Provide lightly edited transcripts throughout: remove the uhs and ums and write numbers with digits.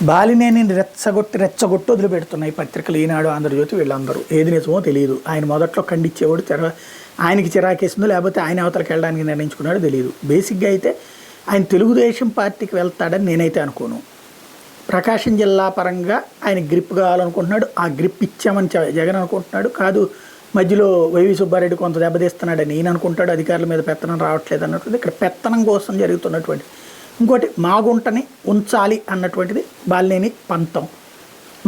బాలినేని రెచ్చగొట్టి వదిలిపెడుతున్నాయి పత్రికలు, ఈనాడు, ఆంధ్రజ్యోతి, వీళ్ళందరూ. ఏది నిజమో తెలియదు. ఆయన మొదట్లో ఖండించేవాడు, ఆయనకి చిరాకేసిందో లేకపోతే ఆయన అవతలకి వెళ్ళడానికి నిర్ణయించుకున్నాడో తెలియదు. బేసిక్గా అయితే ఆయన తెలుగుదేశం పార్టీకి వెళ్తాడని నేనైతే అనుకోను. ప్రకాశం జిల్లా పరంగా ఆయన గ్రిప్ కావాలనుకుంటున్నాడు. ఆ గ్రిప్ ఇచ్చామని జగన్ అనుకుంటున్నాడు. కాదు, మధ్యలో వైవి సుబ్బారెడ్డి కొంత దెబ్బతీస్తున్నాడని ఈయన అనుకుంటాడు. అధికారుల మీద పెత్తనం రావట్లేదు అన్నట్టు ఇక్కడ పెత్తనం కోసం జరుగుతున్నటువంటి ఇంకోటి, మాగుంటని ఉంచాలి అన్నటువంటిది బాలినేని పంతం.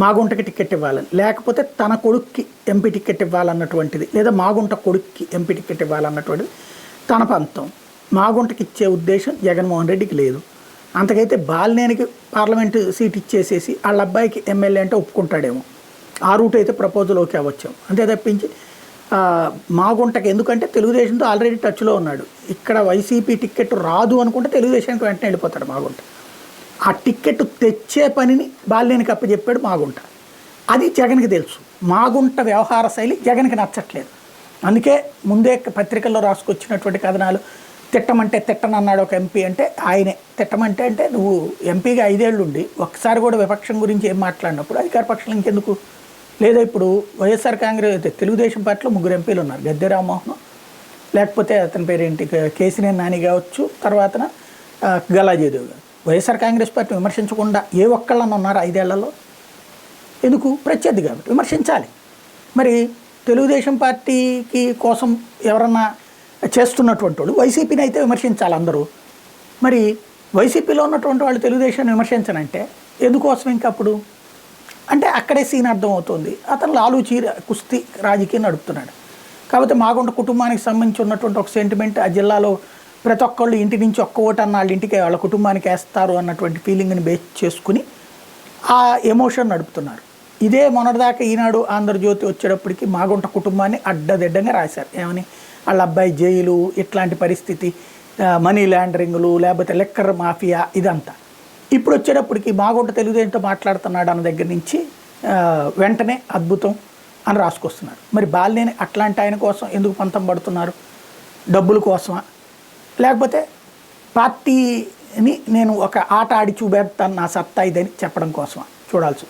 మాగుంటకి టికెట్ ఇవ్వాలని, లేకపోతే తన కొడుక్కి ఎంపీ టికెట్ ఇవ్వాలన్నటువంటిది, లేదా మాగుంట కొడుక్కి ఎంపీ టికెట్ ఇవ్వాలన్నటువంటిది తన పంతం. మాగుంటకి ఇచ్చే ఉద్దేశం జగన్మోహన్ రెడ్డికి లేదు. అంతకైతే బాలినేనికి పార్లమెంటు సీట్ ఇచ్చేసేసి వాళ్ళ అబ్బాయికి ఎమ్మెల్యే అంటే ఒప్పుకుంటాడేమో. ఆ రూట్ అయితే ప్రపోజల్ ఓకే అవ్వచ్చాం. అంతే తప్పించి మాగుంటకి, ఎందుకంటే తెలుగుదేశంతో ఆల్రెడీ టచ్లో ఉన్నాడు. ఇక్కడ వైసీపీ టికెట్ రాదు అనుకుంటే తెలుగుదేశానికి వెంటనే వెళ్ళిపోతాడు మాగుంట. ఆ టికెట్ తెచ్చే పనిని బాలినేనికి అప్పచెప్పాడు మాగుంట. అది జగన్కి తెలుసు. మాగుంట వ్యవహార శైలి జగన్కి నచ్చట్లేదు. అందుకే ముందే పత్రికల్లో రాసుకొచ్చినటువంటి కథనాలు, తిట్టమంటే తిట్టనన్నాడు ఒక ఎంపీ అంటే ఆయనే. తిట్టమంటే అంటే నువ్వు ఎంపీగా 5 ఏళ్ళు ఉండి ఒక్కసారి కూడా విపక్షం గురించి ఏం మాట్లాడినప్పుడు అధికార పక్షం ఇంకెందుకు? లేదా ఇప్పుడు వైఎస్ఆర్ కాంగ్రెస్ తెలుగుదేశం పార్టీలో 3 ఎంపీలు ఉన్నారు. గద్దె రామ్మోహన్, లేకపోతే అతని పేరు ఏంటి, కేసినేని నాని కావచ్చు, తర్వాత గలాజేదేవి గారు. వైఎస్ఆర్ కాంగ్రెస్ పార్టీ విమర్శించకుండా ఏ ఒక్కళ్ళన్నా ఉన్నారు 5 ఏళ్లలో? ఎందుకు? ప్రత్యర్థి కాబట్టి విమర్శించాలి. మరి తెలుగుదేశం పార్టీకి కోసం ఎవరన్నా చేస్తున్నటువంటి వాళ్ళు వైసీపీని అయితే విమర్శించాలి అందరూ. మరి వైసీపీలో ఉన్నటువంటి వాళ్ళు తెలుగుదేశాన్ని విమర్శించనంటే ఎందుకోసం ఇంకా అప్పుడు? అంటే అక్కడే సీన్ అర్థమవుతుంది. అతను లాలూచీ కుస్తీ రాజకీయం నడుపుతున్నాడు. కాకపోతే మాగుంట కుటుంబానికి సంబంధించి ఉన్నటువంటి ఒక సెంటిమెంట్, ఆ జిల్లాలో ప్రతి ఒక్కళ్ళు ఇంటి నుంచి ఒక్క ఓటు అన్న వాళ్ళ ఇంటికి వాళ్ళ కుటుంబానికి వేస్తారు అన్నటువంటి ఫీలింగ్ని బేస్ చేసుకుని ఆ ఎమోషన్ నడుపుతున్నారు. ఇదే మొన్నటిదాకా ఈనాడు, ఆంధ్రజ్యోతి వచ్చేటప్పటికి మాగుంట కుటుంబాన్ని అడ్డదిడ్డంగా రాశారు. ఏమని? వాళ్ళ అబ్బాయి జైలు, ఇట్లాంటి పరిస్థితి, మనీ ల్యాండరింగ్లు, లేకపోతే లెక్కర్ మాఫియా, ఇదంతా. ఇప్పుడు వచ్చేటప్పటికి మాగుంట తెలుగుదేశంతో మాట్లాడుతున్నాడు అన్న దగ్గర నుంచి వెంటనే అద్భుతం అని రాసుకొస్తున్నారు. మరి బాలినేని అట్లాంటి ఆయన కోసం ఎందుకు పంతం పడుతున్నారు? డబ్బుల కోసమా, లేకపోతే పార్టీని నేను ఒక ఆట ఆడి చూపెడతాను నా సత్తా ఇదని చెప్పడం కోసమా? చూడాల్సి